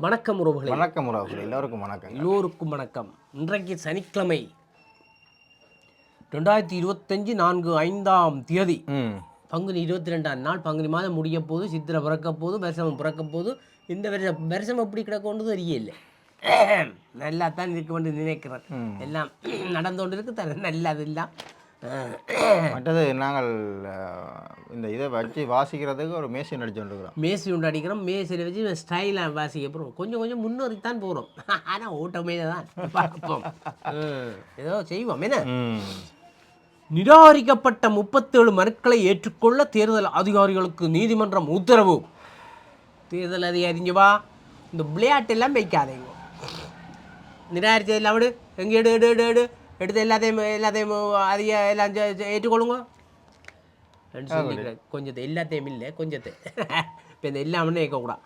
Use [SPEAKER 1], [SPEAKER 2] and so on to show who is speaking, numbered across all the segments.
[SPEAKER 1] வணக்கம் உறவுகளே.
[SPEAKER 2] வணக்கம் உறவுகளே, எல்லோருக்கும் வணக்கம்.
[SPEAKER 1] எல்லோருக்கும் வணக்கம். இன்றைக்கு சனிக்கிழமை 2025 4/5 பங்குனி 22ஆம் நாள். பங்குனி மாதம் முடிய போது, சித்திரை பிறக்க போது, வருஷம் பிறக்க போது. இந்த வருஷம் எப்படி கிடக்கொண்டு தெரியல. நல்லா தான் இருக்க வேண்டும் நினைக்கிறேன். எல்லாம் நடந்து கொண்டு இருக்கு தானே, நல்லா அதெல்லாம்.
[SPEAKER 2] மற்றது நாங்கள் இந்த இதை வச்சு வாசிக்கிறதுக்கு ஒரு மேசி நடிச்சுருக்கிறோம்.
[SPEAKER 1] மேசி ஒன்று அடிக்கிறோம். மேசியில் வச்சு ஸ்டைலாக வாசிக்க போகிறோம். கொஞ்சம் கொஞ்சம் முன்னேறித்தான் போகிறோம். ஆனால் ஓட்டமே தான் பார்ப்போம். ஏதோ செய்வோம். என்ன, நிராகரிக்கப்பட்ட 37 மனுக்களை ஏற்றுக்கொள்ள தேர்தல் அதிகாரிகளுக்கு நீதிமன்றம் உத்தரவு. தேர்தல் அதிகாரிங்க வா, இந்த விளையாட்டெல்லாம் வைக்காதேங்க. நிராகரிச்சதில்லை விடு, எங்கே எடு எடுத்து எல்லாத்தையும் அதிக எல்லாம் ஏற்றுக்கொள்ளுங்க. கொஞ்சத்தை எல்லாத்தையும் இல்லை, கொஞ்சத்தை இப்போ இந்த எல்லாமே கேட்கக்கூடாது.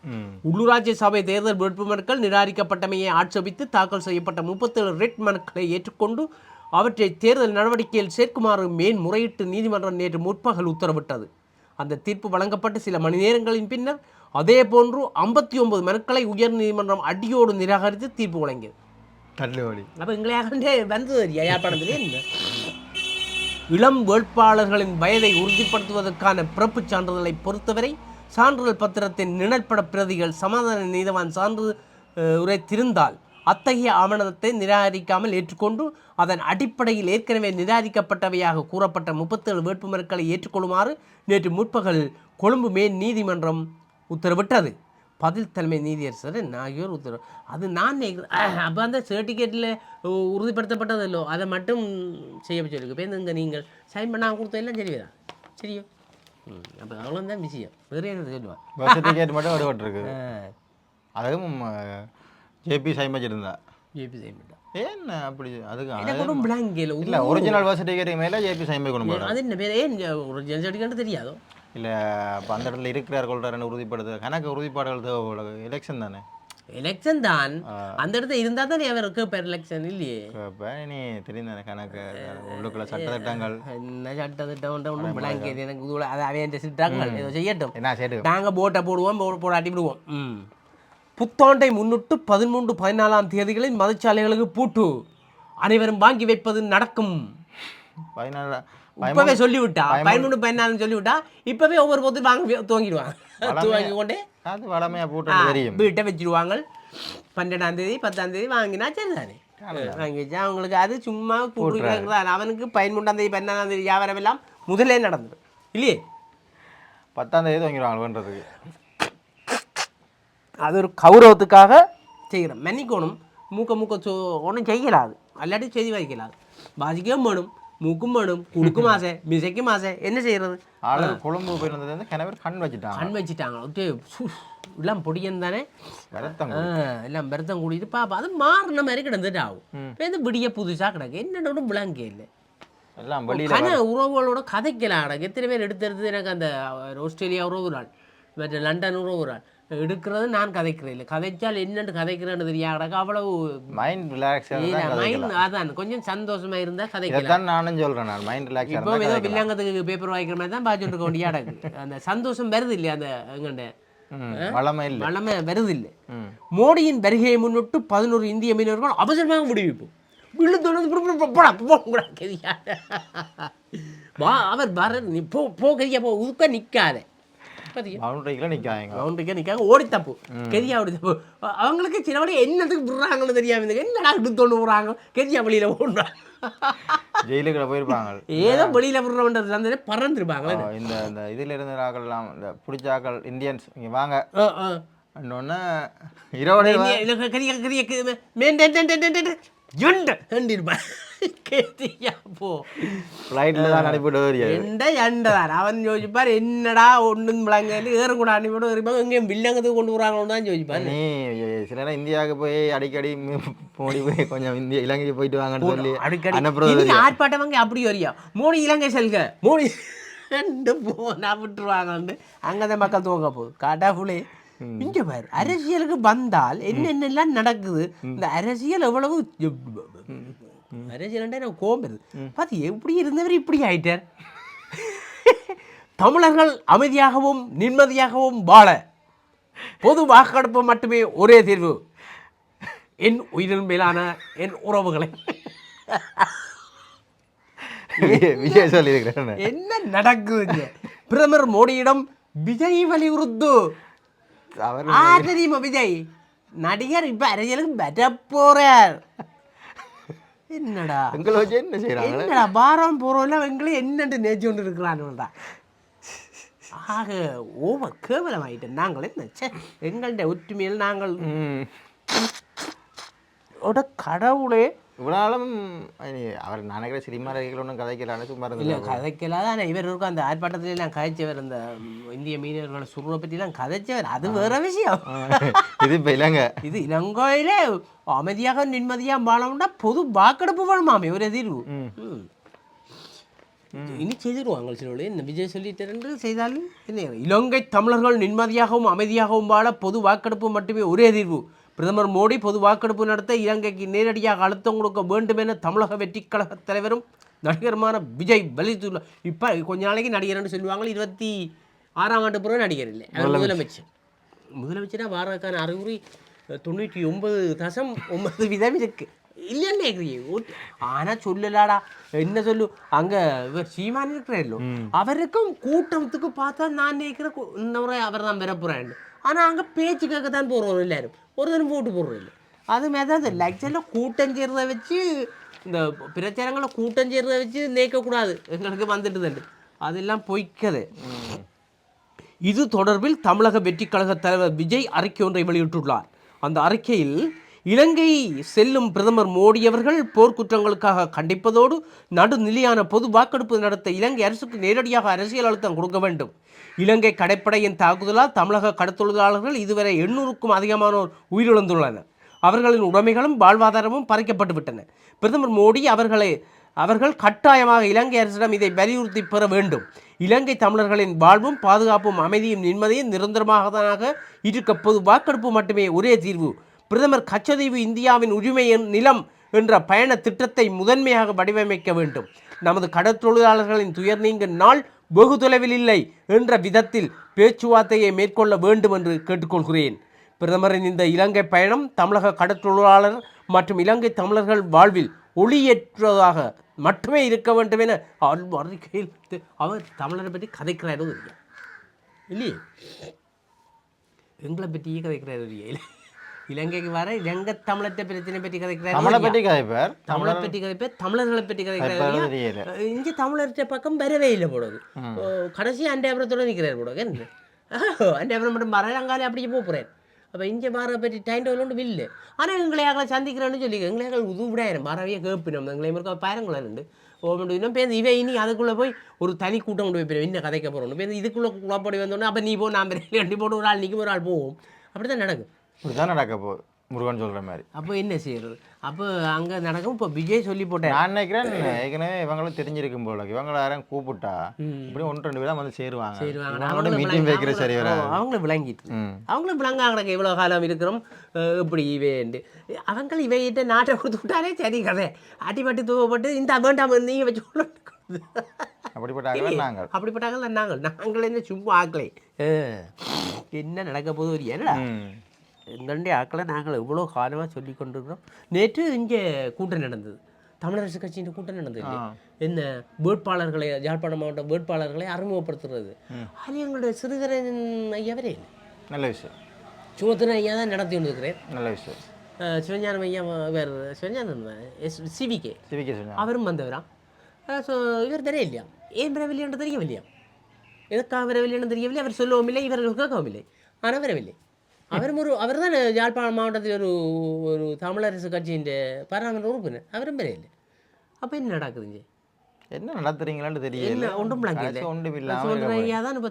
[SPEAKER 1] உள்ளூராட்சி சபை தேர்தல் வேட்புமனுக்கள் நிராகரிக்கப்பட்டமையை ஆட்சேபித்து தாக்கல் செய்யப்பட்ட 37 ரெட் மனுக்களை ஏற்றுக்கொண்டு அவற்றை தேர்தல் நடவடிக்கையில் சேர்க்குமாறு மேன்முறையீட்டு நீதிமன்றம் நேற்று முற்பகல் உத்தரவிட்டது. அந்த தீர்ப்பு வழங்கப்பட்டு சில மணி நேரங்களின் பின்னர் அதே போன்று 59 மனுக்களை உயர் நீதிமன்றம் அடியோடு நிராகரித்து தீர்ப்பு வழங்கியது. அப்போ எங்களையாகண்டே வந்தது யாழ்ப்பாணத்திலே. என்ன, இளம் வேட்பாளர்களின் வயதை உறுதிப்படுத்துவதற்கான பிறப்புச் சான்றிதழை பொறுத்தவரை சான்றிதழ் பத்திரத்தின் நிழற்பட பிரதிகள் சமாதான நீதவான் சான்று உரைத்திருந்தால் அத்தகைய ஆவணத்தை நிராகரிக்காமல் ஏற்றுக்கொண்டு அதன் அடிப்படையில் ஏற்கனவே நிராகரிக்கப்பட்டவையாக கூறப்பட்ட 37 வேட்புமனுக்களை ஏற்றுக்கொள்ளுமாறு நேற்று முற்பகல் கொழும்பு மேல் நீதிமன்றம் உத்தரவிட்டது. பதில் தலைமை நீதியரசர் ஆகியோர் உத்தரவு. அது நான் அப்போ அந்த சர்டிஃபிகேட்டில் உறுதிப்படுத்தப்பட்டதல்லோ அதை மட்டும் செய்ய சொல்லிருக்கு. இப்போ இங்கே நீங்கள் சைன் பண்ணால் கொடுத்த எல்லாம் சரிதான், சரியோ? அப்போ அவ்வளோதான் விஷயம். வேறு என்ன சொல்லுவான்,
[SPEAKER 2] சர்டிஃபிகேட் மட்டும் விடப்பட்டிருக்கு. அதுவும் ஜேபி சைன் வச்சிருந்தா.
[SPEAKER 1] ஜேபி சைன் பண்ணா
[SPEAKER 2] ஏன் அப்படி? அதுக்கு
[SPEAKER 1] எனக்கு பிளாங்கில்
[SPEAKER 2] இல்லை, ஒரிஜினல் சர்டிஃபிகேட் மேலே ஜேபி சைன் பண்ணி கொண்டு போகிறோம்.
[SPEAKER 1] அது என்ன பேர்? ஏன் ஒரிஜினல் சர்டிஃபிகேட் தெரியாதோ?
[SPEAKER 2] இல்லை, அப்போ அந்த இடத்துல இருக்கிறார் கொள்றாருன்னு உறுதிப்படுத்து கணக்கு உறுதிப்பாடுகள் தேவை. எலெக்ஷன் தானே,
[SPEAKER 1] எலெக்ஷன் தான். அந்த இடத்துல இருந்தால் தானே அவருக்கு இப்போ எலெக்ஷன் இல்லையே.
[SPEAKER 2] இப்போ நீ தெரியும் தானே கணக்கு உள்ளுக்குள்ள சட்டத்திட்டங்கள்
[SPEAKER 1] என்ன சட்டத்திட்டம் ஒன்றும் பிளாங்கேட் எனக்கு இது அதை அவன் திட்டாங்கள் ஏதோ செய்யட்டும்.
[SPEAKER 2] என்ன சரி,
[SPEAKER 1] நாங்கள் போட்டை போடுவோம், போடாட்டி விடுவோம். புத்தாண்டை முன்னிட்டு 13, 14ஆம் தேதிகளில் மதச்சாலைகளுக்கு பூட்டு, அனைவரும் வாங்கி வைப்பது நடக்கும்.
[SPEAKER 2] 14
[SPEAKER 1] இப்பவே சொல்லிவிட்டா, 13, 14 சொல்லிவிட்டா இப்பவே ஒவ்வொரு போது வாங்கி துவங்கிடுவாங்க. துவங்கி கொண்டே
[SPEAKER 2] அது வளமையா போட்டு தெரியும்,
[SPEAKER 1] வீட்டை வச்சிருவாங்க. 12ஆம் தேதி 10ஆம் தேதி வாங்கினா சரி தானே, வாங்கி வச்சா அவங்களுக்கு அது சும்மா கூப்பிடுறாங்க. அவனுக்கு 13ஆம் தேதி 14ஆம் தேதி வியாபாரம் எல்லாம் முதலே நடந்தது இல்லையே.
[SPEAKER 2] 10ஆம் தேதி வாங்கிடுவாங்கன்றதுக்கு
[SPEAKER 1] அது ஒரு கௌரவத்துக்காக செய்கிறோம். மன்னிக்கணும், மூக்க ஒன்றும் செய்யலாது, அல்லாட்டி செய்தி வைக்கலாது. பாசிக்கவும் வேணும், மூக்கும் வேணும், குடுக்கும் ஆசை, மிசைக்கும் ஆசை, என்ன செய்யறது?
[SPEAKER 2] கொழும்பு போயிருந்தது கிணவர் கண் வச்சுட்டாங்க.
[SPEAKER 1] எல்லாம் பொடியன் தானே, எல்லாம் பெருத்தம் கூடிட்டு பாப்பா அது மாறின மாதிரி கிடந்துட்டு ஆகும். இப்போ இந்த விடிய புதுசாக கிடக்கு, என்னோட விளங்கே இல்லை.
[SPEAKER 2] எல்லாம்
[SPEAKER 1] உறவுகளோட கதைக்கலாம் கிடக்கு. எத்தனை பேர் எடுத்து எனக்கு அந்த ஆஸ்திரேலியா உறவு நாள், மற்ற லண்டன் உறவு நாள் எடுக்கிறது நான் கதைக்கிறேன். இல்லை கதைச்சால் என்னென்னு கதைக்கிறேன்னு தெரியா கிடக்கு. அவ்வளவு
[SPEAKER 2] மைண்ட் ரிலாக்ஸ்,
[SPEAKER 1] மைண்ட் அதான் கொஞ்சம் சந்தோஷமா இருந்தா கதைக்கலாம்.
[SPEAKER 2] நானும் சொல்றேன், நான் மைண்ட் ரிலாக்ஸ்.
[SPEAKER 1] இப்போ ஏதோ வில்லங்கத்துக்கு பேப்பர் வாய்க்கிற மாதிரி தான் பாய்ச்சுட்டு இருக்க வேண்டிய கிடக்கு. அந்த சந்தோஷம் வருது இல்லையா, அந்த எங்கண்ட வளமை வருது இல்லை. மோடியின் வருகையை முன்னிட்டு 11 இந்திய மீனவர்கள் அவசரமாக முடிவிப்பு. அவர் வர நீ போ கரியா, போ உதுக்க நிக்காத, ஓடி தப்பு கெரியா ஓடி தப்பு. அவங்களுக்கு சில வழி என்னத்துக்கு விடுறாங்கன்னு தெரியாம என்னடா எடுத்துட்டு போறாங்க, கெரியா வழியில ஓடுறாங்க,
[SPEAKER 2] ஜெயிலுக்குள்ள போயிருப்பாங்க,
[SPEAKER 1] ஏதோ வெளியில விடுறவன்றது பறந்துருப்பாங்க.
[SPEAKER 2] இந்த இதுல இருந்த ஆக்கள்லாம் இந்த பிடிச்சாக்கள் இந்தியன்ஸ் இங்க வாங்க இன்னொன்னு
[SPEAKER 1] அவன் யோசிப்பார், என்னடா ஒன்றும் ஏறும் கூட அனுப்பிவிட இருப்பாங்க, எங்கேயும் வில்லங்கத்துக்கு கொண்டு வராங்கன்னு தான் யோசிப்பார்.
[SPEAKER 2] நீ சில நேரம் இந்தியாவுக்கு போய் அடிக்கடி மோடி போய் கொஞ்சம் இந்தியா இலங்கை போயிட்டு வாங்கன்னு சொல்லி
[SPEAKER 1] அடிக்கடி ஆர்ப்பாட்டம் வாங்க அப்படி வரியா, மோடி இலங்கை செல்க, மோடி போனா விட்டுருவாங்க. அங்கதான் மக்கள் துவங்க போகுது காட்டாஃபுலே. இங்க பாரு, அரசியலுக்கு வந்தால் என்னென்னலாம் நடக்குது. இந்த அரசியல் எவ்வளவு அரசியல் எனக்கு கோம்பது பார்த்து எப்படி இருந்தவர் இப்படி ஆயிட்டார். தமிழர்கள் அமைதியாகவும் நிம்மதியாகவும் வாழ பொது வாக்கெடுப்பு மட்டுமே ஒரே தீர்வு. என் உயிரின் மேலான என் உறவுகளை
[SPEAKER 2] விஜய் சொல்லியிருக்கிறேன்.
[SPEAKER 1] என்ன நடக்குதுங்க? பிரதமர் மோடியிடம் விஜய் வலியுறுத்து. தெரியுமா விஜய் நடிகர் இப்ப அரசியலுக்கு பெற போறார். என்னடா
[SPEAKER 2] எங்களை வச்சு என்ன செய்யறாங்க?
[SPEAKER 1] என்னடா வாரம் போறோம்ல எங்களை என்னட்டு நேச்சு கொண்டு இருக்கிறான்டா. ஆக ஓவர் கேவலமாயிட்டேன். நாங்கள் என்ன எங்கள்ட ஒற்றுமையில் நாங்கள் கடவுளே
[SPEAKER 2] இவ்வளோனாலும் அவர் நினைக்கிற சினிமா ரசிகர்கள் ஒன்றும் கதைக்கலான்னு சும்மா
[SPEAKER 1] இல்லை கதைக்கலாத. ஆனால் இவர் இருக்கும் அந்த ஆர்ப்பாட்டத்திலாம் கதைச்சவர், அந்த இந்திய மீனவர்களை சுருவை பற்றிலாம் கதைச்சவர். அது வேற விஷயம்.
[SPEAKER 2] இது இப்போ இல்லைங்க, இது
[SPEAKER 1] இலங்கையிலே அமைதியாக நிம்மதியாக வாழணும்னா பொது வாக்கெடுப்பு வேணுமாமே ஒரு தீர்வு. இனி செய்திருவாங்க சில இந்த விஜய் சொல்லிட்டு செய்தாலும் என்ன, இலங்கை தமிழர்கள் நிம்மதியாகவும் அமைதியாகவும் வாழ பொது வாக்கெடுப்பு மட்டுமே ஒரே தீர்வு. பிரதமர் மோடி பொது வாக்கெடுப்பு நடத்த இலங்கைக்கு நேரடியாக அழுத்தம் கொடுக்க வேண்டும் என தமிழக வெற்றி கழக தலைவரும் நடிகருமான விஜய் வலியுறுத்தியுள்ளார். இப்போ கொஞ்ச நாளைக்கு நடிகர்னு சொல்லுவாங்க. 26ஆம் ஆண்டு பிறகு நடிகர் இல்லை, முதலமைச்சராக வாரதுக்கான அறிகுறி 99.9% இருக்கு. இல்லைன்னு ஆனால் சொல்லலாடா என்ன சொல்லு. அங்கே இவர் சீமான் இருக்கிறாரோ அவருக்கும் கூட்டத்துக்கு பார்த்தா நான் நினைக்கிற இந்த முறை அவர் தான் பெறப்புறேன். ஆனால் அங்கே பேச்சு கேட்க தான் போடுறோம் எல்லாரும், ஒரு தினம் போட்டு போடுறோம் இல்லை. அது மாதிரி தான் லெக்சரில் கூட்டம் சேர்றதை வச்சு இந்த பிரச்சாரங்களை கூட்டம் சேர்றதை வச்சு நேக்கக்கூடாது, எங்களுக்கு வந்துட்டு தான் அதெல்லாம் பொய்க்கது. இது தொடர்பில் தமிழக வெற்றி கழக தலைவர் விஜய் அறிக்கை ஒன்றை வெளியிட்டுள்ளார். அந்த அறிக்கையில் இலங்கை செல்லும் பிரதமர் மோடி அவர்கள் போர்க்குற்றங்களுக்காக கண்டிப்பதோடு நடுநிலையான பொது வாக்கெடுப்பு நடத்த இலங்கை அரசுக்கு நேரடியாக அரசியல் அழுத்தம் கொடுக்க வேண்டும். இலங்கை கடற்படையின் தாக்குதலால் தமிழக கடத்தொழிலாளர்கள் இதுவரை 800க்கும் அதிகமானோர் உயிரிழந்துள்ளனர். அவர்களின் உடைமைகளும் வாழ்வாதாரமும் பறிக்கப்பட்டு விட்டன. பிரதமர் மோடி அவர்கள் கட்டாயமாக இலங்கை அரசிடம் இதை வலியுறுத்தி பெற வேண்டும். இலங்கை தமிழர்களின் வாழ்வும் பாதுகாப்பும் அமைதியும் நிம்மதியும் நிரந்தரமாக இருக்க பொது வாக்கெடுப்பு மட்டுமே ஒரே தீர்வு. பிரதமர் கச்சதீவு இந்தியாவின் உரிமை நிலம் என்ற பயண திட்டத்தை முதன்மையாக வடிவமைக்க வேண்டும். நமது கடற்தொழிலாளர்களின் துயர் நீங்கும் நாள் வெகு தொலைவில் இல்லை என்ற விதத்தில் பேச்சுவார்த்தையை மேற்கொள்ள வேண்டும் என்று கேட்டுக்கொள்கிறேன். பிரதமரின் இந்த இலங்கை பயணம் தமிழக கடற்தொழிலாளர் மற்றும் இலங்கை தமிழர்கள் வாழ்வில் ஒளியேற்றதாக மட்டுமே இருக்க வேண்டும் என அறிக்கையில் அவர் தமிழரை பற்றி கதைக்கிறாரோ இல்லையே, எங்களை பற்றியே கதைக்கிறாரோ இல்லையா, இலங்கைக்கு வர இலங்கை தமிழத்தை பிரச்சனை பற்றி கதைக்கிறார், தமிழை பற்றி கதைப்பார், தமிழர்களை பற்றி கதைக்கிறார். இங்கே தமிழர்கிட்ட பக்கம் வரவே இல்லை போடுது. கடைசி அண்டாபுரத்தோட நிற்கிறார் போடுங்க. அண்டாபுரம் மட்டும் மரங்காலே அப்படியே போகிறேன். அப்போ இங்கே பாரவை பற்றி டைம் டேபிள் ஒன்றும் இல்லை. ஆனால் எங்களை சந்திக்கிறேன்னு சொல்லி எங்களை உதவிடாயிரம் பாரவையே கேட்பினோம். எங்களை இருக்க பாருங்களேன் இன்னும் பேருந்து இவை இனி அதுக்குள்ளே போய் ஒரு தனி கூட்டம் கொண்டு போய் இன்னும் கதைக்க போகிறோம். பேருந்து இதுக்குள்ளே குழப்படி வந்தோன்னே அப்போ நீ போ நான் ரெண்டு போட்டு ஒரு ஆள் நிற்கும் ஒரு ஆள் போவோம். அப்படி தான் நடக்கும். இப்படிதான் நடக்க போகுது முருகன் சொல்கிற மாதிரி. அப்போ என்ன செய்யறது? அப்போ அங்கே நடக்கும். இப்போ விஜய் சொல்லி போட்டேன். நான் நினைக்கிறேன் ஏற்கனவே இவங்களும் தெரிஞ்சிருக்கும் போல இவங்களை யாரும் கூப்பிட்டா இப்படி 1-2 பேர் வந்து சேருவாங்க. மீட்டிங் வைக்கிற சரி வர அவங்களும் விளங்கிட்டு அவங்களும் விளங்க கிடக்க இவ்வளோ காலம் இருக்கிறோம் இப்படி இவேண்டு அவங்க இவையிட்ட நாட்டை கொடுத்து விட்டாலே சரி கதை அடிபட்டு தூவப்பட்டு இந்த வேண்டாம் நீங்கள் வச்சு அப்படிப்பட்டாங்க நாங்கள் என்ன சும்மா ஆக்கலை. என்ன நடக்க போது ஒரு என்னடா எங்களுடைய ஆக்களை நாங்கள் எவ்வளோ காலமாக சொல்லி கொண்டிருக்கிறோம். நேற்று இங்கே கூட்டம் நடந்தது, தமிழரசு கட்சியின் கூட்டம் நடந்தது. என்ன வேட்பாளர்களை யாழ்ப்பாணம் மாவட்ட வேட்பாளர்களை அறிமுகப்படுத்துறது அது எங்களுடைய சிறுகரன் ஐயாவரே இல்லை. நல்ல விஷயம். சுமத்திரன் ஐயா தான் நடத்தி கொண்டிருக்கிறேன். நல்ல விஷயம். சிவஞானம் ஐயா வேறு சிவஞானம் சிவிகே அவரும் வந்தவரா. ஸோ இவர் தெரிய இல்லையா, ஏன் வரவில்லைன்னு தெரியவில்லையா, எதுக்காக வரவில்லைன்னு தெரியவில்லை. அவர் சொல்லவும் இல்லை, இவர்கள் கேட்கவும் இல்லை. ஆனால் வரவில்லை. அவர் தான் யாழ்ப்பாணம் மாவட்டத்தில் ஒரு தமிழரசு கட்சியின் பாராளுமன்ற உறுப்பினர். அவரும் பெரிய. அப்போ என்ன நடக்குதுங்க, என்ன நடத்துறீங்களான்னு தெரியல. ஒன்றும் ஐயா தான் இப்போ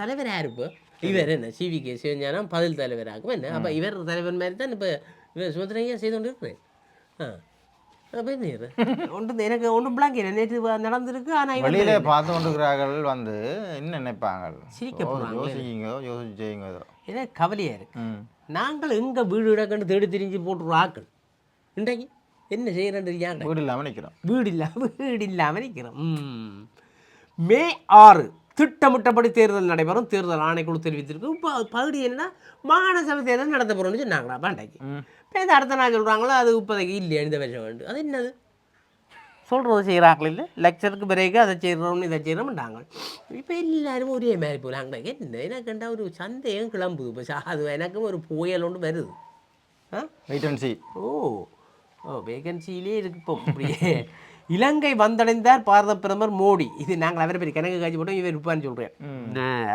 [SPEAKER 1] தலைவராக இருப்பு. இவர் என்ன சிவிகே சிவஞானம் பதில் தலைவராகும் என்ன. அப்போ இவர் தலைவர் மாதிரி தான் இப்போ இவர் சுமத்திரையா செய்து கொண்டு இருக்கிறேன். அப்போ என்ன ஒன்று எனக்கு ஒன்றும் பிளாங்க நேற்று நடந்திருக்கு. ஆனால் வெளியில பார்த்து கொண்டுக்கிறார்கள் வந்து என்ன நினைப்பாங்க, சிரிக்க யோசிச்சுங்க. ஏன்னா கவலையாக இருக்கு. நாங்கள் எங்கே வீடு இடக்கண்டு தேடி திரிஞ்சு போட்டுருவோம் ஆக்கள். இன்றைக்கு என்ன செய்கிறேன் வீடு இல்லாமல் நிற்கிறோம். வீடு இல்லாமல் நிற்கிறோம். May 6 திட்டமிட்டபடி தேர்தல் நடைபெறும் தேர்தல் ஆணைக்குழு தெரிவித்திருக்கு. இப்போ பகுதி என்னன்னா மாகாண சபை தேர்தல் நடத்த போகிறோம்னு சொன்னாங்களா பாண்டாக்கி. இப்போ இந்த அடுத்த நாள் சொல்கிறாங்களோ அது இப்போதைக்கு இல்லையா இந்த வருஷம் வேண்டு. அது என்னது சொல்கிறது செய்கிறாங்களே இல்லை லெக்சருக்கு பிறகு அதை செய்கிறோம்னு இதை செய்கிறோம்ட்டாங்க. இப்போ எல்லாரும் ஒரே மாதிரி போகலாங்களே என்ன எனக்கு கண்டா ஒரு சந்தேகம் கிளம்புது. இப்போ அது எனக்கும் ஒரு புயல் ஒன்று வருது.
[SPEAKER 2] வெயிட் அண்ட் சீ.
[SPEAKER 1] வேகன்சியிலே இருக்கு இப்போ. அப்படியே இலங்கை வந்தடைந்தார் பாரத பிரதமர் மோடி. இது நாங்கள் அவரை பெரிய கணக்கு காட்சி போட்டோம். இவர் இருப்பான்னு சொல்கிறேன்.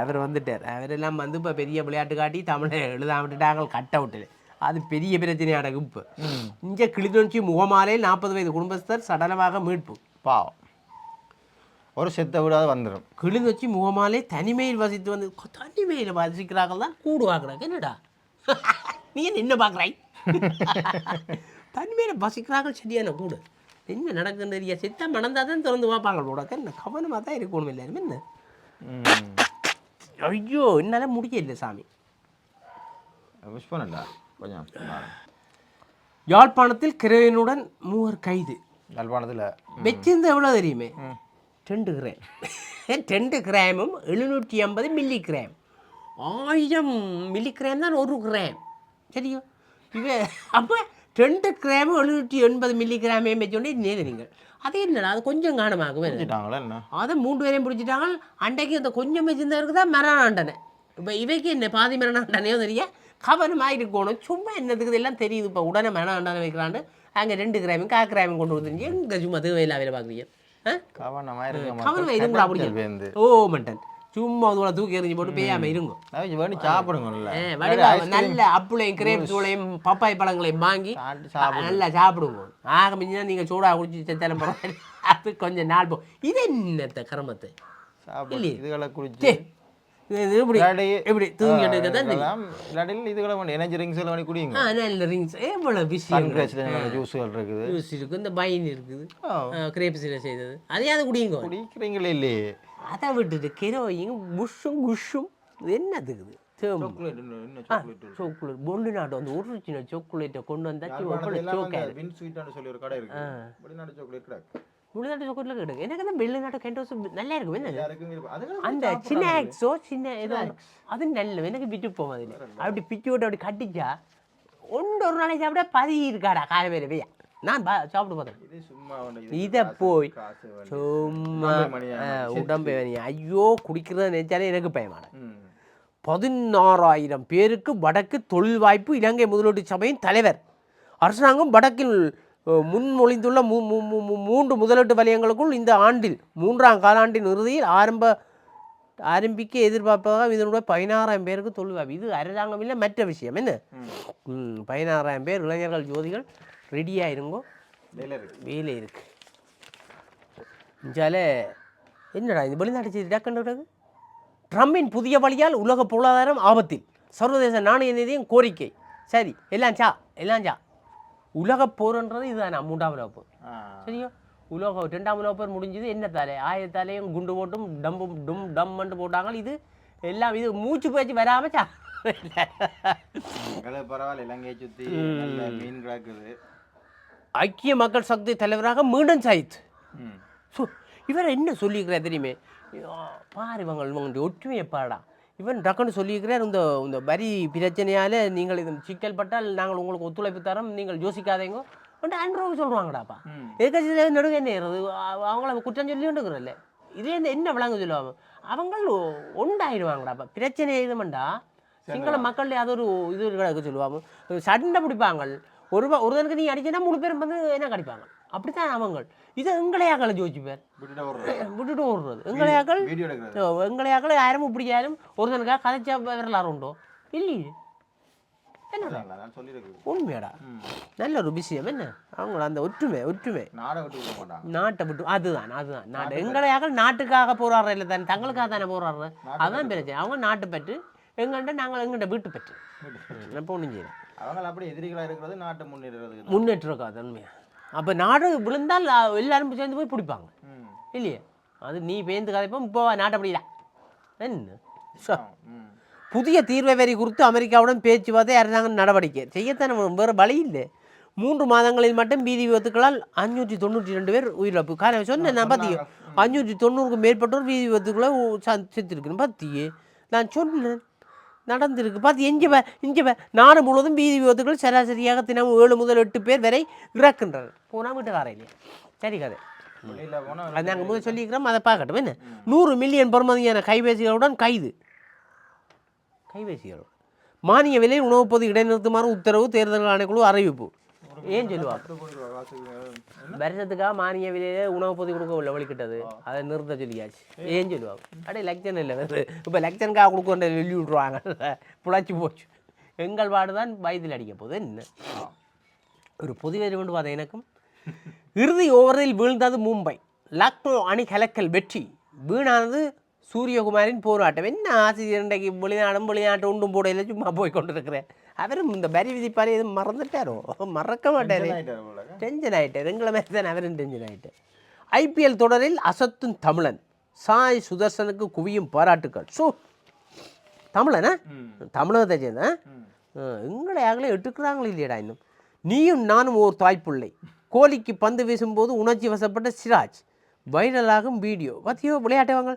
[SPEAKER 1] அவர் வந்துட்டார். அவரெல்லாம் வந்து இப்போ பெரிய விளையாட்டு காட்டி தமிழை எழுத விட்டுட்டாங்க கட் அவுட்டில். அது பெரிய பிரச்சனையாக இப்போ. இங்கே கிளிநொச்சி முகமாலையில் 40 வயது குடும்பஸ்தர் சடலமாக மீட்பு.
[SPEAKER 2] பாவம் ஒரு செத்த விடாது வந்துடும்.
[SPEAKER 1] கிளிநொச்சி முகமாலை தனிமையில் வசித்து வந்து தனிமையில் வசிக்கிறார்கள் தான் கூடுவாக்குறாங்க. என்னடா நீ என்ன பார்க்குறாய்? தனிமையில் வசிக்கிறார்கள் சரியான கூடு. என்ன நடக்குன்னு தெரியா செத்தா மணந்தால் தான் திறந்து பார்ப்பாங்க போடாக்க. என்ன கவனமாக தான் இருக்கணும் எல்லாருமே. என்ன ஐயோ என்னால் முடியல சாமி.
[SPEAKER 2] விஷ் பண்ணல கொஞ்சம்.
[SPEAKER 1] யாழ்ப்பாணத்தில் கிரையனுடன் 3 கைது.
[SPEAKER 2] யாழ்ப்பாணத்தில்
[SPEAKER 1] வச்சிருந்து எவ்வளோ தெரியுமே 2 கிராம். 2 கிராமும் 750 மில்லிகிராம். 1000 மில்லிகிராம் தான் 1 கிராம். சரியோ இவ அப்போ 2 கிராமும் 780 மில்லிகிராமே வச்சோடனே நேரு நீங்கள். அதே என்னடா அது கொஞ்சம் காணமாகவே
[SPEAKER 2] என்ன
[SPEAKER 1] அதை 3 பேரையும் பிடிச்சிட்டாங்க. அன்றைக்கு அந்த கொஞ்சம் வச்சிருந்தா இருக்குதா மரணாண்டனை. இப்போ இவைக்கு என்ன பாதி மரணாண்டனையோ தெரியா கவனமாக இருக்கணும். சும்மா என்னதுக்கு எல்லாம் தெரியுது. இப்போ உடனே மரணாண்டனை வைக்கிறான்னு அங்கே 2 கிராமும் 1/4 கிராமும் கொண்டு வந்து எங்கே சும்மா தேவையில்லை வேலை பார்க்குறீங்க. கவனமாக இருங்க. அப்படி ஓ மட்டன் சும்மா அதுவோட தூக்கி எறிஞ்சு போட்டு பேயாமல் இருங்க.
[SPEAKER 2] சாப்பிடுங்க
[SPEAKER 1] நல்ல அப்புளையும் கிரேப்ஸுகளையும் பப்பாய் பழங்களையும் வாங்கி நல்லா சாப்பிடுங்க. ஆக மிஞ்சினா நீங்கள் சூடாக குடிச்சு செத்தாலும் பரவாயில்ல. அது கொஞ்சம் நாள் போ. இது என்னத்த கரமத்தை
[SPEAKER 2] இதுகளை குடிச்சு
[SPEAKER 1] எப்படி தூங்கிட்டு
[SPEAKER 2] எனர்ஜி ரிங்ஸ் எல்லாம் குடிங்க.
[SPEAKER 1] நல்ல ரிங்ஸ் எவ்வளோ விஷயம்
[SPEAKER 2] ஜூஸுகள் இருக்குது.
[SPEAKER 1] ஜூஸ் இருக்குது. இந்த பைன் இருக்குது கிரேப்ஸில் செய்தது அதையாவது குடிங்க.
[SPEAKER 2] குடிக்கிறீங்களே இல்லையே.
[SPEAKER 1] அதை விட்டுட்டு கெரோயின் புஷ்ஷும் குஷ்ஷும் என்னதுக்குது சாக்லேட் பொண்டு நாட்டு வந்து ஒரிஜினல் சாக்லேட்டை கொண்டு வந்தா வெளிநாட்டு சாக்லேட்ல கிடைக்கும். எனக்கு அந்த வெளிநாட்டு கேண்டோஸ் நல்லா இருக்கும். என்ன அந்த சின்ன ஆக்ஸோ சின்ன ஏதோ அது நல்ல எனக்கு விட்டு போகும். அதில் அப்படி பிச்சு விட்டு அப்படி கட்டிச்சா ஒரு நாளைக்கு சாப்பிட 10 இருக்காடா காலை வேலை வையா. நான் சாப்பிட்டு பார்த்தேன். இதை போய் சும்மா உடம்பு ஐயோ குடிக்கிறத நினைச்சாலே எனக்கு பயமான. 16,000 பேருக்கு வடக்கு தொழில் வாய்ப்பு. இலங்கை முதலீட்டு சபையின் தலைவர். அரசாங்கம் வடக்கில் முன்மொழிந்துள்ள 3 முதலீட்டு வலயங்களுக்குள் இந்த ஆண்டில் 3ஆம் காலாண்டின் இறுதியில் ஆரம்பிக்க எதிர்பார்ப்பதாக இதனுடைய 16,000 பேருக்கு தொழில் வாய்ப்பு. இது அரசாங்கம் இல்லை மற்ற விஷயம். என்ன 16,000 பேர் இளைஞர்கள் ஜோதிகள் ரெடியாக இருங்கோ. வேலை இருக்கு. இஞ்சால என்னடா இது வெளிநாட்டு செய்தி டக்குன்னு. ட்ரம்பின் புதிய வழியால் உலக பொருளாதாரம் ஆபத்தில். சர்வதேச நாணய நிதியம் கோரிக்கை. சரி எல்லாம் சா உலக போர்ன்றது இதுதான் 3ஆம் உலக போர். சரியோ உலக 2ஆம் உலக போர் முடிஞ்சது. என்னத்தாலே 1000 குண்டு போட்டும் டம்பும் டும் டம்மென்று போட்டாங்க. இது எல்லாம் இது மூச்சு பேச்சு வராமச்சா
[SPEAKER 2] பரவாயில்ல. இலங்கையை சுற்றி மீன் கிடக்குது.
[SPEAKER 1] ஐக்கிய மக்கள் சக்தி தலைவராக மீண்டும் சாயித். இவர் என்ன சொல்லியிருக்கிறார் தெரியுமே பாரு இவங்க ஒற்றுமையை பாடா. இவன் டக்குன்னு சொல்லியிருக்கிறார் இந்த வரி பிரச்சனையால் நீங்கள் இது சிக்கல் பட்டால் நாங்கள் உங்களுக்கு ஒத்துழைப்பு தரோம் நீங்கள் யோசிக்காதீங்க ஆண்ட்ரோவுக்கு சொல்கிறாங்கடாப்பா. எதுக்காச்சும் நடுங்க என்ன அவங்கள குற்றம் சொல்லி கொண்டுக்கிறல்ல. இதே என்ன விளங்க சொல்லுவாங்க அவங்க ஒன்றாயிடுவாங்கடாப்பா. பிரச்சனை எழுதமாண்டா சிங்கள மக்கள் அது ஒரு இது கிடக்க சொல்லுவாங்க. சண்டை பிடிப்பாங்க. ஒருத்தனுக்கு நீ அடிச்சேன்னா 3 பேரும் வந்து என்ன கடிப்பாங்க. அப்படித்தான் அவங்க இதை எங்களையாக்களை ஜோதிச்சுப்பார் விட்டுட்டு ஓடுறது. எங்களையாக்களை யாரும் பிடிக்காரும் ஒருத்தனுக்காக கதைச்சா வரலாறு உண்டோ இல்லையே. என்ன உண்மையாடா நல்ல ஒரு விஷயம். என்ன அவங்கள அந்த ஒற்றுமை நாட்டை விட்டு அதுதான் நாட்டு எங்களையாக்கள் நாட்டுக்காக போராடுற இல்லை தானே தங்களுக்காக தானே போராடுற. அதுதான் பிரச்சனை. அவங்க நாட்டு பற்று எங்கள்கிட்ட நாங்கள் எங்கள்கிட்ட வீட்டு பற்று. இப்போ ஒன்றும் செய்யலாம்.
[SPEAKER 2] அவங்க அப்படி எதிரிகளாக இருக்கிறது நாட்டை
[SPEAKER 1] முன்னேற்றிருக்காது உண்மையா. அப்போ நாடு விழுந்தால் எல்லாரும் சேர்ந்து போய் பிடிப்பாங்க இல்லையே. அது நீ பேந்து கதைப்போம் இப்போ நாட்டை அப்படிலாம் என்ன. புதிய தீர்வை வரி குறித்து அமெரிக்காவுடன் பேச்சுவார்த்தை அரசாங்கம் நடவடிக்கை செய்யத்தானே வேறு வழி இல்லை. 3 மாதங்களில் மட்டும் வீதி விபத்துக்களால் 592 பேர் உயிரிழப்பு. காரணம் சொன்னேன் நான் பார்த்தியே 590க்கும் மேற்பட்டோர் வீதி விபத்துக்குள்ளே செத்துருக்குன்னு பார்த்தியே நான் சொன்னேன் நடந்திருக்கு. பார்த்து இங்கே நாடு முழுவதும் வீதி விபத்துக்கள் சராசரியாக தினமும் 7 முதல் 8 பேர் வரை இறக்கின்றனர். போனால் வீட்டுக்காரன் இல்லையா சரி கதை அது நாங்கள் முதல் சொல்லிக்கிறோம். அதை பார்க்கட்டும் என்ன 100 மில்லியன் பெறுமதியான கைபேசிகளுடன் கைபேசிகளோட மானிய விலையில் உணவுப் பொது இடைநிறுத்துமாறு உத்தரவு தேர்தல் ஆணைக்குழு அறிவிப்பு. ஏன் சொல்லுவாங்க வருஷத்துக்காக மானிய விலையில உணவு பொதி கொடுக்க வழிக்கிட்டது அதை நிறுத்த சொல்லியாச்சு. ஏன் சொல்லுவாங்க அடே லெக்சன் இல்லை வருது இப்போ லெக்சனுக்காக கொடுக்க வெளியே விட்ருவாங்க புழைச்சி போச்சு. எங்கள் பாடு தான் வயதில் அடிக்க போகுது என்ன ஒரு பொது வேறு கொண்டு பார்த்தேன். எனக்கும் இறுதி ஓவரில் வீழ்ந்தது மும்பை. லக்னோ அணி கலக்கல் வெற்றி. வீணானது சூரியகுமாரின் போராட்டம். என்ன ஆசிரியர் இன்றைக்கு வெளிநாட்டு உண்டும் போடையில் சும்மா போய் கொண்டு இருக்கிறேன். அவரும் இந்த வரி விதிப்பாரு எதுவும் மறந்துட்டாரோ மறக்க மாட்டாரு. டென்ஷன் ஆகிட்டார் எங்களை மாதிரி தான் அவரும் டென்ஷன் ஆகிட்டார். ஐபிஎல் தொடரில் அசத்தும் தமிழன். சாய் சுதர்சனுக்கு குவியும் பாராட்டுக்கள். தமிழனா தமிழகத்தை சேர்ந்த எங்களை யாங்களே எட்டுக்கிறாங்களே இல்லையடா இன்னும். நீயும் நானும் ஓர் தாய்ப்புள்ளை. கோலிக்கு பந்து வீசும்போது உணர்ச்சி வசப்பட்ட சிராஜ். வைரலாகும் வீடியோ பார்த்தியோ விளையாட்டவங்க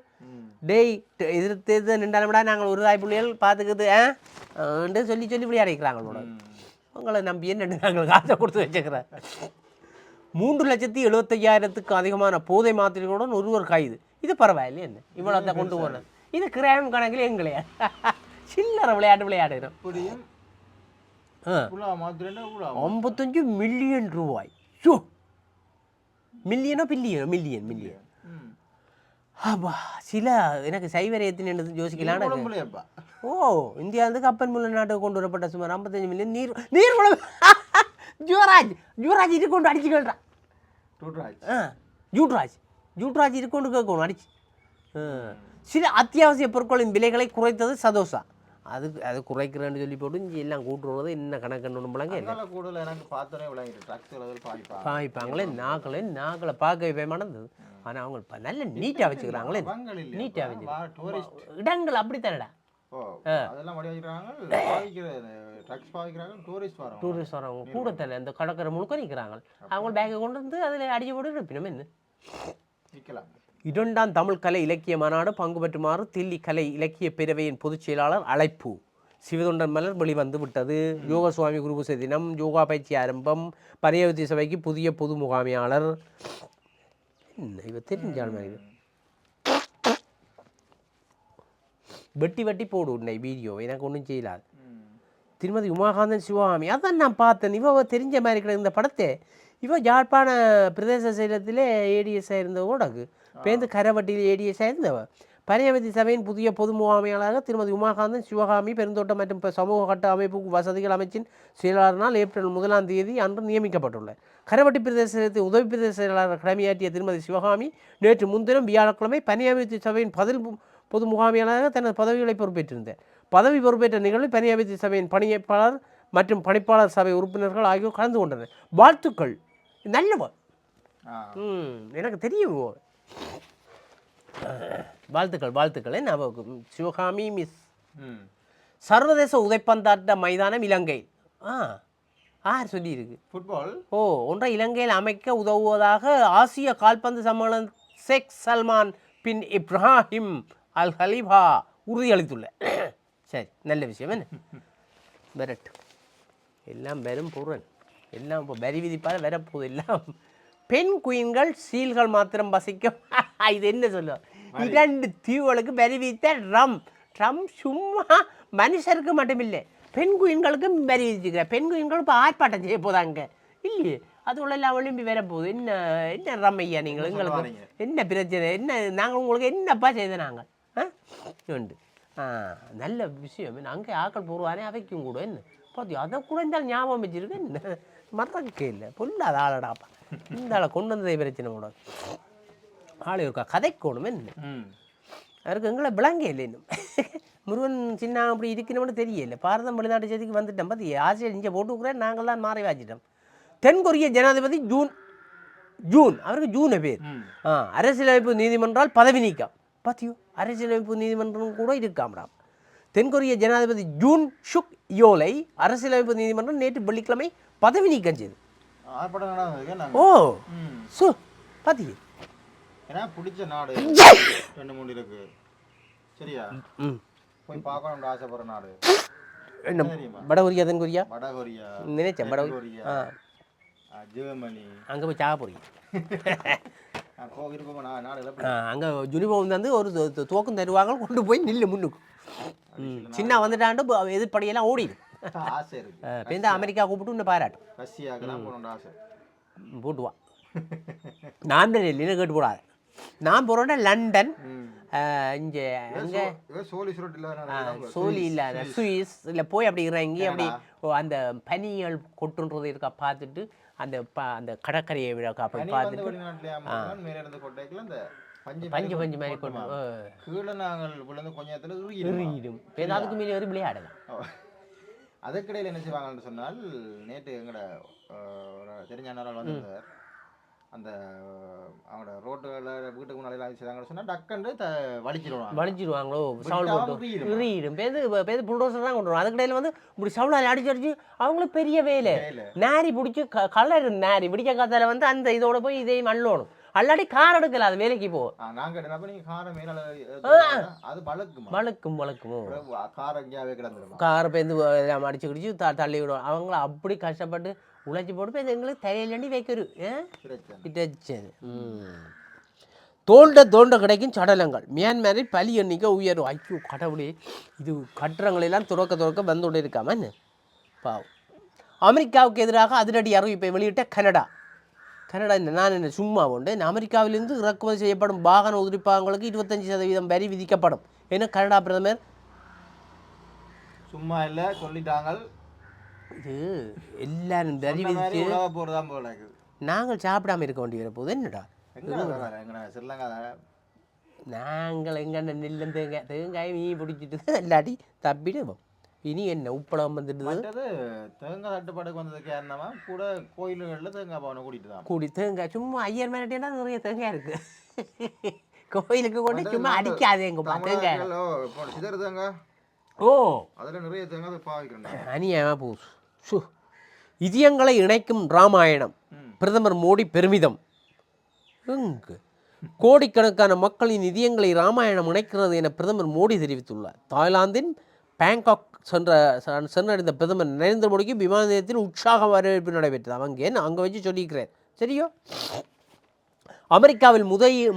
[SPEAKER 1] டேய் எதிர்த்து நின்றாலும்டா நாங்கள் ஒரு தாய்ப்புள்ளைகள் பார்த்துக்குது சொல்லி விளையாடிக்கிறாங்களோட உங்களை நம்பி என்ன நாங்கள் காசை கொடுத்து வச்சுக்கிறேன். 3,75,000க்கு அதிகமான போதை மாத்திரைகளுடன் ஒருவர் கைது. இது பரவாயில்லையே என்ன இவ்வளோ தான் கொண்டு போனது. இது கிராம் கணக்கில் எங்களையா சில்லறை விளையாடுகிறோம். 55 மில்லியன் ரூபாய். மில்லியனோ மில்லியன் ஆபா சில எனக்கு சைவரை எத்தனை யோசிக்கலாம். ஓ இந்தியா வந்து கப்பல் மூலம் நாட்டுக்கு கொண்டு வரப்பட்ட சுமார் 55 மில்லியன் நீர்வளம் ஜூராஜ் இது கொண்டு அடிச்சுக்கிறான். ஜூட்ராஜ் இது கொண்டு கேட்கணும் அடிச்சு. சில அத்தியாவசிய பொருட்களின் விலைகளை குறைத்தது சதோஷா. அது குறைக்கிறேன்னு சொல்லி போட்டு இங்கே எல்லாம் கூட்டுறது என்ன கணக்குன்னு முழங்க பாய்ப்பாங்களே நாக்களை பார்க்க வைப்பேமானது. ஆனால் அவங்க நல்ல நீட்டாக வச்சுக்கிறாங்களே நீட்டாக வச்சு இடங்கள் அப்படித்தானடா டூரிஸ்ட் வரவங்க கூட தானே அந்த கடற்கரை முழுக்க நிற்கிறாங்க. அவங்க பேக்கை கொண்டு வந்து அதில் அடிச்சு போட்டு இருப்பினோம் என்ன. 2ஆம் தமிழ் கலை இலக்கிய மாநாடு பங்கு பெற்றுமாறு தில்லி கலை இலக்கிய பேரவையின் பொதுச் செயலாளர் அழைப்பு. சிவதொண்டன் மலர் வெளிவந்து விட்டது. யோக சுவாமி குருபூசை தினம். யோகா பயிற்சி ஆரம்பம். பரியாவதி சபைக்கு புதிய பொது முகாமையாளர். என்ன இவ தெரிஞ்சால் மாதிரி வெட்டி போடு உன்னை வீடியோ எனக்கு ஒன்றும் செய்யலாது. திருமதி உமாகாந்தன் சிவகாமி அதான் நான் பார்த்தேன். இவ தெரிஞ்ச மாதிரி இருக்கிற இந்த படத்தை இவ யாழ்ப்பாண பிரதேச செயலத்திலே ஏடிஎஸ்ஸாக இருந்தவோடக்கு பேருந்து கரவட்டியில் ஏடிஎஸ்ஸாக இருந்தவ. பரியாவதி சபையின் புதிய பொது முகாமையாளராக திருமதி உமாகாந்தன் சிவகாமி பெருந்தோட்டம் மற்றும் சமூக கட்ட அமைப்பு வசதிகள் அமைச்சின் செயலாளரினால் ஏப்ரல் 1ஆம் தேதி அன்று நியமிக்கப்பட்டுள்ளார். கரவட்டி பிரதேசத்தில் உதவி பிரதேச செயலாளர் கடமையாற்றிய திருமதி சிவகாமி நேற்று முன்தினம் வியாழக்கிழமை பரியாவதி சபையின் பொது முகாமையாளராக தனது பதவிகளை பொறுப்பேற்றிருந்தார். பதவி பொறுப்பேற்ற நிகழ்வில் பரியாவதி சபையின் பணியாளர் மற்றும் பணிப்பாளர் சபை உறுப்பினர்கள் ஆகியோர் கலந்து கொண்டனர். வாழ்த்துக்கள் நல்லவ எனக்கு தெரியும். வாழ்த்துக்கள் என்ன சிவகாமி மிஸ். சர்வதேச உதைப்பந்தாட்ட மைதானம் இலங்கை யார் சொல்லியிருக்கு ஃபுட்பால் ஒன்றை இலங்கையில் அமைக்க உதவுவதாக ஆசிய கால்பந்து சம்மேளன் ஷேக் சல்மான் பின் இப்ராஹிம் அல் ஹலீஃபா உறுதியளித்துள்ள. சரி நல்ல விஷயம் என்ன வரட்டு எல்லாம் வெறும் பொருள் எல்லாம் இப்போ வரி விதிப்பால் வரப்போகுது. எல்லாம் பெண் குயின்கள் சீல்கள் மாத்திரம் வசிக்கும். இது என்ன சொல்லுவோம் 2 தீவுகளுக்கு வரி விதித்த ட்ரம் சும்மா மனுஷருக்கு மட்டும் இல்லை பெண் குயின்களுக்கும் வரி விதிச்சுக்கிறேன். பெண் குயின்கள் இப்போ ஆர்ப்பாட்டம் செய்ய போதாங்க இல்லையே அது உள்ள எல்லாம் ஒளிம்பி வரப்போகுது. என்ன ரம்மையா நீங்கள் எங்களுக்கு என்ன பிரச்சனை என்ன நாங்கள் உங்களுக்கு என்னப்பா செய்த நாங்கள் உண்டு நல்ல விஷயம். அங்கே ஆக்கள் போடுவானே அவைக்கும் கூட என்ன பார்த்தியோ அதை கூட இருந்தாலும் ஞாபகம் வச்சிருக்கு என்ன மறக்க இல்லை பொல்லாத ஆளடாப்பா இந்த ஆளை கொண்டு வந்ததே பிரச்சனை கூட ஆள் இருக்கா கதைக்கோணும் என்ன அவருக்கு எங்களை விளங்கே இல்லை இன்னும் முருகன் சின்ன அப்படி இருக்கணும்னு தெரியல. பாரதம் வெளிநாட்டு செய்திக்கு வந்துட்டோம் பார்த்து ஆசிரியர் இங்கே போட்டுக்கிறேன் நாங்கள் தான் மாறி வாச்சிட்டோம். தென்கொரிய ஜனாதிபதி ஜூன் அவருக்கு ஜூனை பேர் அரசியலமைப்பு நீதிமன்றால் பதவி நீக்கம் பார்த்தியோ அரசியலமைப்பு நீதிமன்றம் கூட இருக்காமடாம். தென்கொரிய ஜனாதிபதி ஜூன் சுக் யோலை அரசியலமைப்பு நீதிமன்றம் நேற்று வெள்ளிக்கிழமை பதவி நீக்கம் செய்து
[SPEAKER 2] ஆர்ப்பாட்டம் நடந்ததுக்கு நாங்க
[SPEAKER 1] ஓ சு பாத்தி
[SPEAKER 2] ஏன்னா பிடிச்ச நாடு 2-3 இருக்கு சரியா போய் பார்க்கணும்னு ஆசைப்படுற நாடு
[SPEAKER 1] என்ன வடகொரியா தென்கொரியா
[SPEAKER 2] வடகொரியா
[SPEAKER 1] நினைச்சேன்
[SPEAKER 2] வடகொரியா ஜெர்மனி
[SPEAKER 1] அங்கே போய் சாக போறீங்க
[SPEAKER 2] நாடு
[SPEAKER 1] அங்கே யூனிஃபார்ம் வந்து ஒரு துவக்கம் தருவாங்க கொண்டு போய் நில்லு முன்னுக்கு சின்ன வந்துட்டாண்டு எதிர்ப்படையெல்லாம் ஓடிடும்
[SPEAKER 2] ஆசை இருக்கு
[SPEAKER 1] இப்போ அமெரிக்கா கூப்பிட்டு இன்னும் பாராட்டும்
[SPEAKER 2] ரஷ்யாவுக்கு தான் போகணும்னு ஆசை
[SPEAKER 1] போட்டுவான் நான் இல்லைன்னு கேட்டு போடாது நான் போகிறோன்னா லண்டன் இங்கே அங்கே சோலி இல்லை சுவிஸ் இல்லை போய் அப்படி இறங்கி அப்படி அந்த பனிகள் கொட்டுன்றது இருக்கா பார்த்துட்டு அந்த அந்த கடற்கரையை விட அப்படி பார்த்துட்டு பஞ்சு பஞ்சு மாதிரி கொண்டு
[SPEAKER 2] கீழே நாங்கள் விழுந்து கொஞ்சத்துல
[SPEAKER 1] இறங்கிடும் அதுக்கு மீறி ஒரு விளையாடலாம்
[SPEAKER 2] அதுக்கிடையில் என்ன செய்வாங்கன்னு சொன்னால் நேற்று எங்களோட தெரிஞ்ச நாள் வந்து அந்த அவங்களோட ரோட்டுல வீட்டுக்கு முன்னாடி செய்தாங்கன்னு சொன்னால் டக்குன்னு
[SPEAKER 1] வலிச்சிடுவாங்களோ சவுல் போட்டு இறங்கிடும் பேது புல்டோசர் தான் கொண்டு வரும் அதுக்கிடையில் வந்து இப்படி சவுளால் அடிச்சு அவங்களுக்கு பெரிய வேலை நாரி பிடிச்சி கலர் நாரி பிடிக்க காத்தால வந்து அந்த இதோட போய் இதையும் அள்ளணும் அல்லாடி கார் எடுக்கல அது வேலைக்கு போ வளர்க்குமோ காரை பேருந்து எல்லாம் அடிச்சு கிடிச்சு தள்ளி விடுவோம் அவங்கள அப்படி கஷ்டப்பட்டு உழைச்சி போட்டு போய் எங்களுக்கு தையலாண்டி வைக்கணும் தோண்ட கிடைக்கும் சடலங்கள் மியான்மரில் பலி எண்ணிக்கை உயரும் ஐயோ கடவுளே இது கட்டுறங்களெல்லாம் துறக்க வந்து கொண்டு இருக்காம பாவம் அமெரிக்காவுக்கு எதிராக அதிரடி அறிவிப்பை வெளியிட்ட கனடா நான் என்ன சும்மா உண்டு அமெரிக்காவிலிருந்து இறக்குமதி செய்யப்படும் வாகன உதிரிப்பாகங்களுக்கு 25% வரி விதிக்கப்படும் ஏன்னா கனடா பிரதமர்
[SPEAKER 2] சும்மா இல்லை சொல்லிட்டாங்க
[SPEAKER 1] இது எல்லாரும் வரி விதிச்சு நாங்கள் சாப்பிடாம இருக்க வேண்டிய போது என்னடா நாங்கள் எங்கண்ண நெல்லும் தேங்காய் மீ பிடிச்சிட்டு இல்லாட்டி தப்பிடுவோம் இனி என்ன உப்பளம் வந்துடுது
[SPEAKER 2] தேங்காய் தட்டுப்பாடுக்கு வந்ததுக்கு காரணமா கூட கோயில்களில் தேங்காய் பாவனை கூட்டிட்டு தான்
[SPEAKER 1] கூடி தேங்காய் சும்மா ஐயர் மேனட்டேன்னா நிறைய தேங்காய் இருக்கு கோயிலுக்கு கொண்டு சும்மா அடிக்காதேங்க தேங்காய்
[SPEAKER 2] சிதறு தேங்காய்
[SPEAKER 1] ஓ
[SPEAKER 2] அதில் நிறைய தேங்காய் பாவிக்கிறேன்
[SPEAKER 1] அநியாயமா போ இதயங்களை இணைக்கும் ராமாயணம் பிரதமர் மோடி பெருமிதம் கோடிக்கணக்கான மக்களின் இதயங்களை ராமாயணம் இணைக்கிறது என பிரதமர் மோடி தெரிவித்துள்ளார் தாய்லாந்தின் பேங்காக் சென்றடைந்த பிரதமர் நரேந்திர மோடிக்கு விமான நிலையத்தில் உற்சாக வரவேற்பு நடைபெற்றது அங்கே வச்சு சொல்லியிருக்கிறேன் சரியோ அமெரிக்காவில்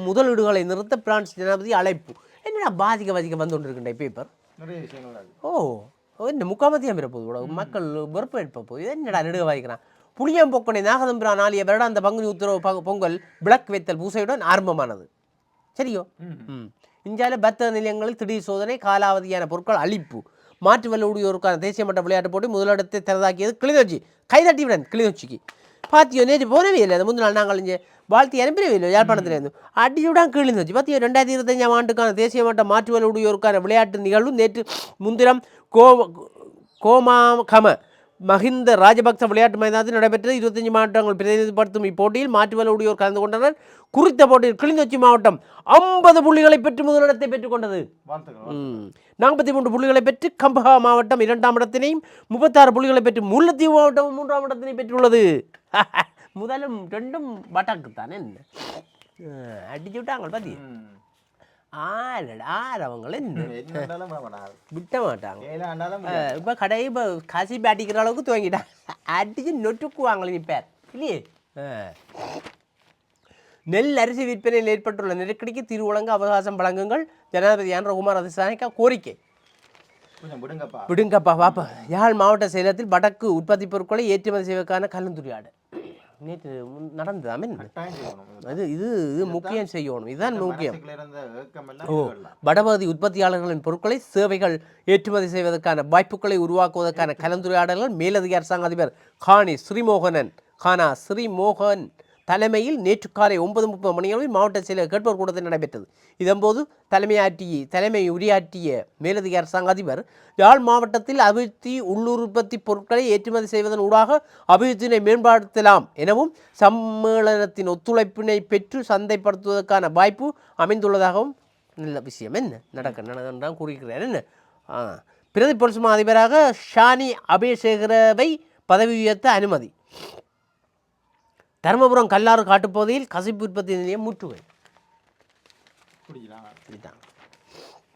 [SPEAKER 1] முதலீடுகளை நிறுத்த பிரான்ஸ் ஜனாதிபதி அழைப்பு என்னடா பாதிக்க வந்து கொண்டிருக்கின்ற பேப்பர் என்ன முக்காமத்தியம் பெறப்போது மக்கள் வெறுப்பு எடுப்ப போது என்னடா நெடுக வாதிக்கிறான் புளியம்பொக்கனை நாகதம்பிரா நாளிய வருடாந்த பங்குனி உத்தரவு பொங்கல் விளக்கு வைத்தல் பூசையுடன் ஆரம்பமானது சரியோ இந்தியாவில் பத்த நிலையங்களில் திடீர் சோதனை காலாவதியான பொருட்கள் அழிப்பு மாற்று வல்லூடியோருக்கான தேசிய மட்ட விளையாட்டு போட்டி முதலிடத்தை திறந்தாக்கியது கிளிநொச்சி கைதட்டி விடன் கிளிநொச்சிக்கு பாத்தியோ நேற்று போனவே இல்லை அந்த முந்தின நாள் நாங்கள் இங்கே வாழ்த்தி அனுப்பினவே இல்லை யாழ்ப்பாணத்திலேருந்து அடிச்சுடான் கிளிநொச்சி பாத்தியோ 2025ஆம் ஆண்டுக்கான தேசிய மட்ட மாற்று வல்லூடியோருக்கான விளையாட்டு நிகழ்வு நேற்று முன்தினம் கோமாகம மஹிந்த ராஜபக்ச விளையாட்டு மைதானத்தில் நடைபெற்றது 25 மாவட்டங்கள் பிரதிநிதிப்படுத்தும் இப்போட்டியில் மாற்று வல்லூடியோர் கலந்து கொண்டனர் குறித்த போட்டியில் கிளிநொச்சி மாவட்டம் 50 புள்ளிகளை பெற்று முதலிடத்தை பெற்றுக்கொண்டது 43 புள்ளிகளை பெற்று கம்பஹா மாவட்டம் 2ஆம் இடத்தினையும் 36 புள்ளிகளை பெற்று முல்லைத்தீவு மாவட்டம் 3ஆம் இடத்தினை பெற்றுள்ளது முதலும் 2ம் பட்டாக்கு தானே அடிச்சு விட்டாங்க பாத்தி அவங்கள விட்ட மாட்டாங்க இப்போ கடை இப்போ கசி அடிக்கிற அளவுக்கு துவங்கிட்டாங்க அடிச்சு நொட்டுக்குவாங்களே இப்போ இல்லையே நெல் அரிசி விற்பனையில் ஏற்பட்டுள்ள நெருக்கடிக்கு தீர்வு வழங்க அவகாசம் வழங்குங்கள் ஜனாதிபதி ரகுமார் அதிசானிக்கா கோரிக்கை விடுங்கப்பா பாப்பா யாழ் மாவட்ட செயலகத்தில் வடக்கு உற்பத்தி பொருட்களை ஏற்றுமதி செய்வதற்கான கலந்துரையாடல் நேற்று நடந்ததாமே அது இது முக்கியம் செய்யணும் இதுதான் முக்கியம் வடபகுதி உற்பத்தியாளர்களின் பொருட்களை சேவைகள் ஏற்றுமதி செய்வதற்கான வாய்ப்புகளை உருவாக்குவதற்கான கலந்துரையாடல்கள் மேலதிக அரசாங்க அதிபர் கானா ஸ்ரீமோகன் தலைமையில் நேற்று காலை 9:30 மணியளவில் மாவட்ட செயலக கேட்போர் கூட்டத்தில் நடைபெற்றது. இதன்போது தலைமை உரையாற்றிய மேலதிக அரசாங்க அதிபர் யாழ் மாவட்டத்தில் அபிவிருத்தி உள்ளூர் உற்பத்தி பொருட்களை ஏற்றுமதி செய்வதன் ஊடாக அபிவிருத்தினை மேம்படுத்தலாம் எனவும் சம்மேளனத்தின் ஒத்துழைப்பினை பெற்று சந்தைப்படுத்துவதற்கான வாய்ப்பு அமைந்துள்ளதாகவும் நல்ல விஷயம் என்ன நடக்க கூறுகிறார். என்ன பிரதி பொலிஸ் மா அதிபராக ஷானி அபேசேகரவை பதவி உயர்த்த அனுமதி. தருமபுரம் கல்லாறு காட்டுப்பகுதியில் கசிப்பு உற்பத்தி நிலையம் முற்றுகை.
[SPEAKER 2] குடிக்கலாம்.
[SPEAKER 1] இதுதான்.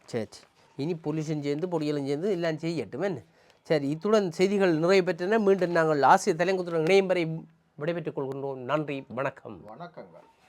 [SPEAKER 1] சரி, இனி போலீஸும் சேர்ந்து பொடியலும் சேர்ந்து எல்லாம் செய்யட்டும் என்ன. சரி, இத்துடன் செய்திகள் நிறைவு பெற்றன. மீண்டும் நாங்கள் ஆசிரியர் தலைங்குத்துடன் இணையும் வரை விடைபெற்றுக் கொள்கின்றோம். நன்றி, வணக்கம்.
[SPEAKER 2] வணக்கங்கள்.